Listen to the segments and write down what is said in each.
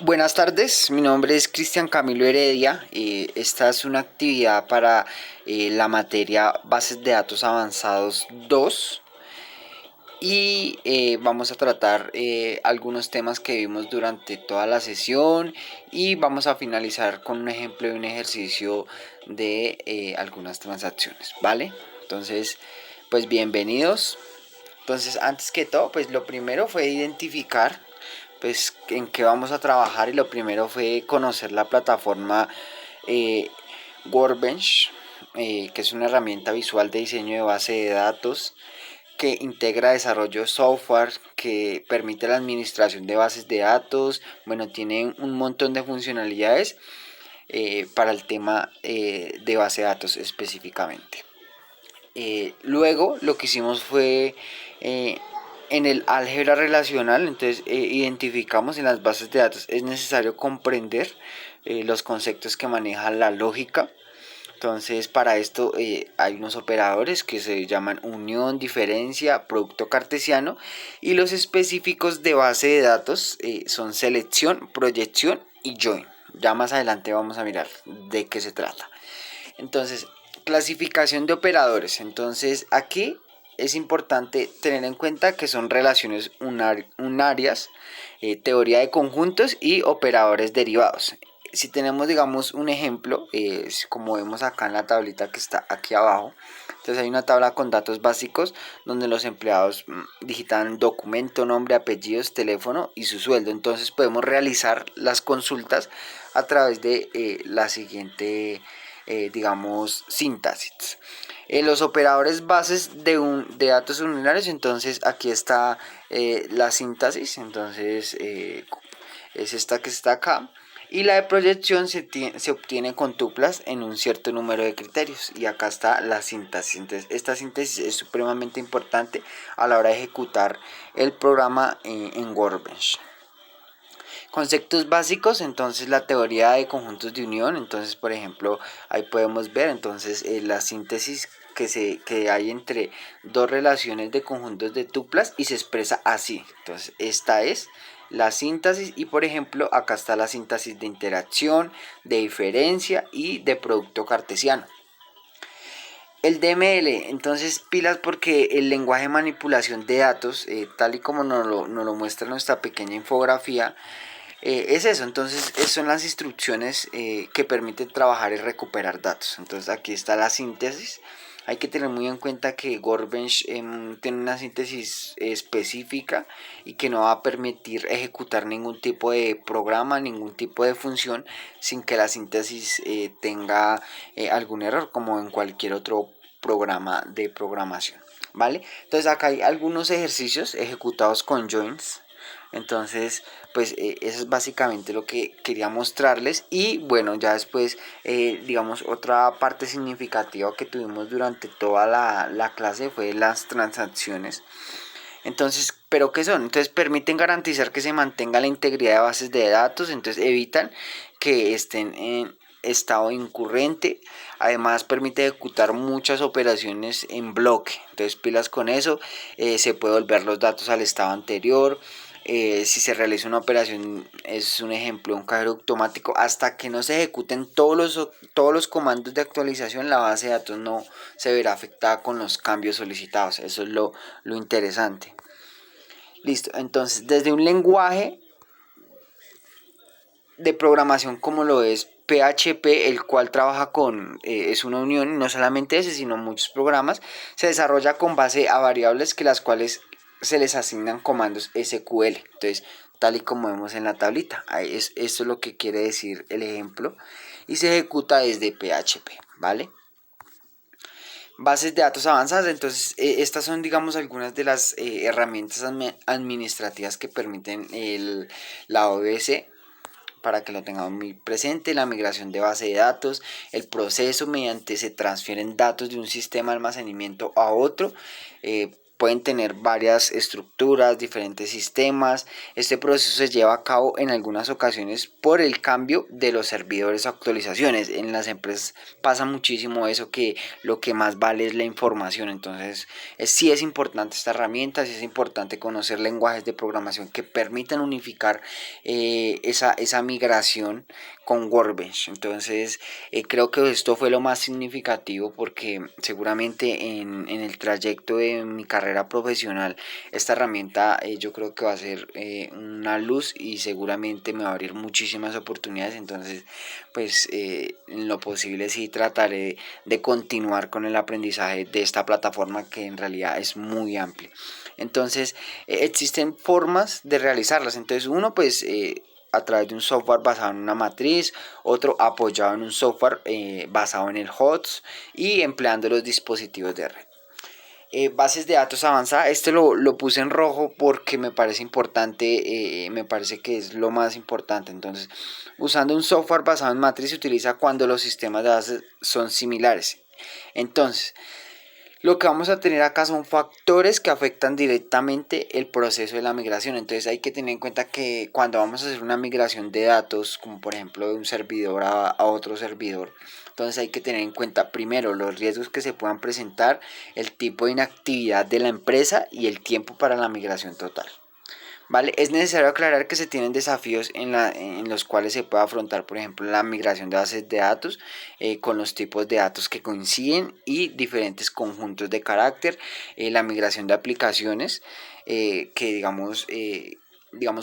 Buenas tardes, mi nombre es Cristian Camilo Heredia. Esta es una actividad para la materia Bases de Datos Avanzados 2 y vamos a tratar algunos temas que vimos durante toda la sesión y vamos a finalizar con un ejemplo de un ejercicio de algunas transacciones, ¿vale? Entonces, pues bienvenidos. Entonces, antes que todo, pues lo primero fue identificar pues en qué vamos a trabajar, y lo primero fue conocer la plataforma eh, Workbench, que es una herramienta visual de diseño de base de datos que integra desarrollo de software, que permite la administración de bases de datos. Bueno, tiene un montón de funcionalidades para el tema de base de datos específicamente. Luego lo que hicimos fue en el álgebra relacional. Entonces identificamos en las bases de datos es necesario comprender los conceptos que manejan la lógica. Entonces para esto hay unos operadores que se llaman unión, diferencia, producto cartesiano, y los específicos de base de datos son selección, proyección y join. Ya más adelante vamos a mirar de qué se trata. Entonces, clasificación de operadores. Entonces, aquí es importante tener en cuenta que son relaciones unarias, teoría de conjuntos y operadores derivados. Si tenemos, digamos, un ejemplo, como vemos acá en la tablita que está aquí abajo, entonces hay una tabla con datos básicos donde los empleados digitan documento, nombre, apellidos, teléfono y su sueldo. Entonces podemos realizar las consultas a través de la siguiente digamos, síntesis. Los operadores bases de datos unitarios. Entonces aquí está la síntesis. Entonces es esta que está acá. Y la de proyección se obtiene con tuplas en un cierto número de criterios. Y acá está la síntesis. Entonces esta síntesis es supremamente importante a la hora de ejecutar el programa en Workbench. Conceptos básicos. Entonces la teoría de conjuntos de unión. Entonces, por ejemplo, ahí podemos ver entonces la síntesis que hay entre dos relaciones de conjuntos de tuplas y se expresa así. Entonces esta es la síntesis. Y por ejemplo acá está la síntesis de interacción, de diferencia y de producto cartesiano. El DML, entonces pilas, porque el lenguaje de manipulación de datos, tal y como nos lo muestra nuestra pequeña infografía, es eso. Entonces son las instrucciones que permiten trabajar y recuperar datos. Entonces aquí está la síntesis. Hay que tener muy en cuenta que Workbench tiene una síntesis específica y que no va a permitir ejecutar ningún tipo de programa, ningún tipo de función sin que la síntesis tenga algún error, como en cualquier otro programa de programación, ¿vale? Entonces acá hay algunos ejercicios ejecutados con joins. Entonces, pues eso es básicamente lo que quería mostrarles. Y bueno, ya después, digamos, otra parte significativa que tuvimos durante toda la clase fue las transacciones. Entonces, ¿pero qué son? Entonces permiten garantizar que se mantenga la integridad de bases de datos. Entonces evitan que estén en estado incurrente. Además permite ejecutar muchas operaciones en bloque. Entonces pilas con eso. Se puede volver los datos al estado anterior. Si se realiza una operación, es un ejemplo, un cajero automático, hasta que no se ejecuten todos los comandos de actualización, la base de datos no se verá afectada con los cambios solicitados. Eso es lo interesante. Listo. Entonces, desde un lenguaje de programación como lo es PHP, el cual trabaja con, es una unión, no solamente ese, sino muchos programas, se desarrolla con base a variables, que las cuales se les asignan comandos SQL. Entonces, tal y como vemos en la tablita, esto es lo que quiere decir el ejemplo, y se ejecuta desde PHP, ¿vale? Bases de datos avanzadas. Entonces estas son, digamos, algunas de las herramientas administrativas que permiten la OBS, para que lo tengamos muy presente. La migración de base de datos, el proceso mediante se transfieren datos de un sistema de almacenamiento a otro, pueden tener varias estructuras, diferentes sistemas. Este proceso se lleva a cabo en algunas ocasiones por el cambio de los servidores o actualizaciones. En las empresas pasa muchísimo eso, que lo que más vale es la información. Entonces sí es importante esta herramienta, sí es importante conocer lenguajes de programación que permitan unificar esa migración con Workbench. Entonces creo que esto fue lo más significativo, porque seguramente en el trayecto de mi carrera profesional esta herramienta yo creo que va a ser una luz y seguramente me va a abrir muchísimas oportunidades. Entonces pues en lo posible sí trataré de continuar con el aprendizaje de esta plataforma, que en realidad es muy amplia. Entonces existen formas de realizarlas. Entonces uno pues a través de un software basado en una matriz, otro apoyado en un software basado en el HOTS y empleando los dispositivos de red. Bases de datos avanzadas, este lo puse en rojo porque me parece importante, me parece que es lo más importante. Entonces, usando un software basado en matriz se utiliza cuando los sistemas de bases son similares. Entonces, lo que vamos a tener acá son factores que afectan directamente el proceso de la migración. Entonces hay que tener en cuenta que cuando vamos a hacer una migración de datos, como por ejemplo de un servidor a otro servidor, entonces hay que tener en cuenta primero los riesgos que se puedan presentar, el tipo de inactividad de la empresa y el tiempo para la migración total. ¿Vale? Es necesario aclarar que se tienen desafíos en los cuales se puede afrontar, por ejemplo, la migración de bases de datos con los tipos de datos que coinciden y diferentes conjuntos de carácter, la migración de aplicaciones que digamos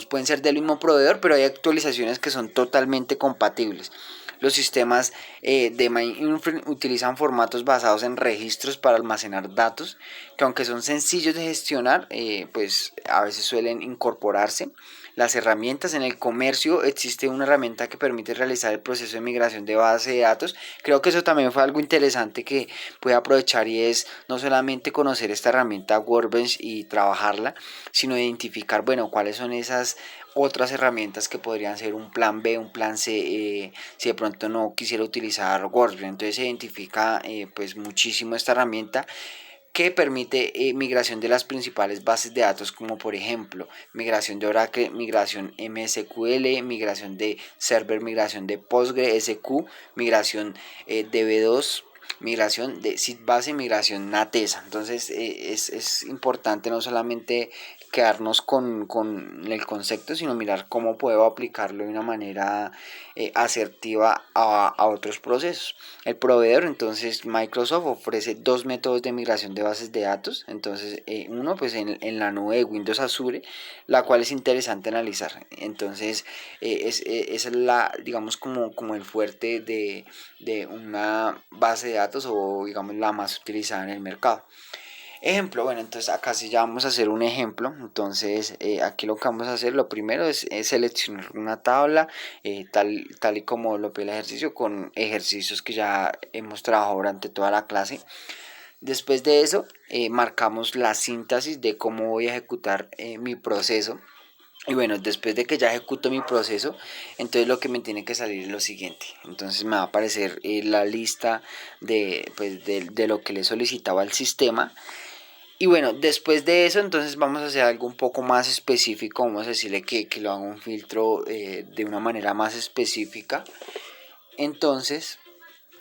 pueden ser del mismo proveedor, pero hay actualizaciones que son totalmente compatibles. Los sistemas de Mainframe utilizan formatos basados en registros para almacenar datos, que aunque son sencillos de gestionar, pues a veces suelen incorporarse. Las herramientas en el comercio, existe una herramienta que permite realizar el proceso de migración de base de datos. Creo que eso también fue algo interesante que pude aprovechar, y es no solamente conocer esta herramienta Workbench y trabajarla, sino identificar, bueno, cuáles son esas otras herramientas que podrían ser un plan B, un plan C, si de pronto no quisiera utilizar Workbench. Entonces se identifica pues muchísimo esta herramienta que permite migración de las principales bases de datos, como por ejemplo migración de Oracle, migración MSQL, migración de Server, migración de PostgreSQ, migración DB2, migración de SID-base, migración NATESA. Entonces es importante no solamente quedarnos con el concepto, sino mirar cómo puedo aplicarlo de una manera asertiva a otros procesos. El proveedor, entonces Microsoft ofrece dos métodos de migración de bases de datos. Entonces uno pues en la nube de Windows Azure, la cual es interesante analizar. Entonces es la, digamos, como el fuerte de una base de datos, o digamos la más utilizada en el mercado. Ejemplo, bueno, entonces acá sí ya vamos a hacer un ejemplo. Entonces aquí lo que vamos a hacer, lo primero es seleccionar una tabla tal y como lo pide el ejercicio, con ejercicios que ya hemos trabajado durante toda la clase. Después de eso marcamos la síntesis de cómo voy a ejecutar mi proceso. Y bueno, después de que ya ejecuto mi proceso, entonces lo que me tiene que salir es lo siguiente. Entonces me va a aparecer la lista de lo que le solicitaba al sistema. Y bueno, después de eso, entonces vamos a hacer algo un poco más específico. Vamos a decirle que lo haga un filtro de una manera más específica. Entonces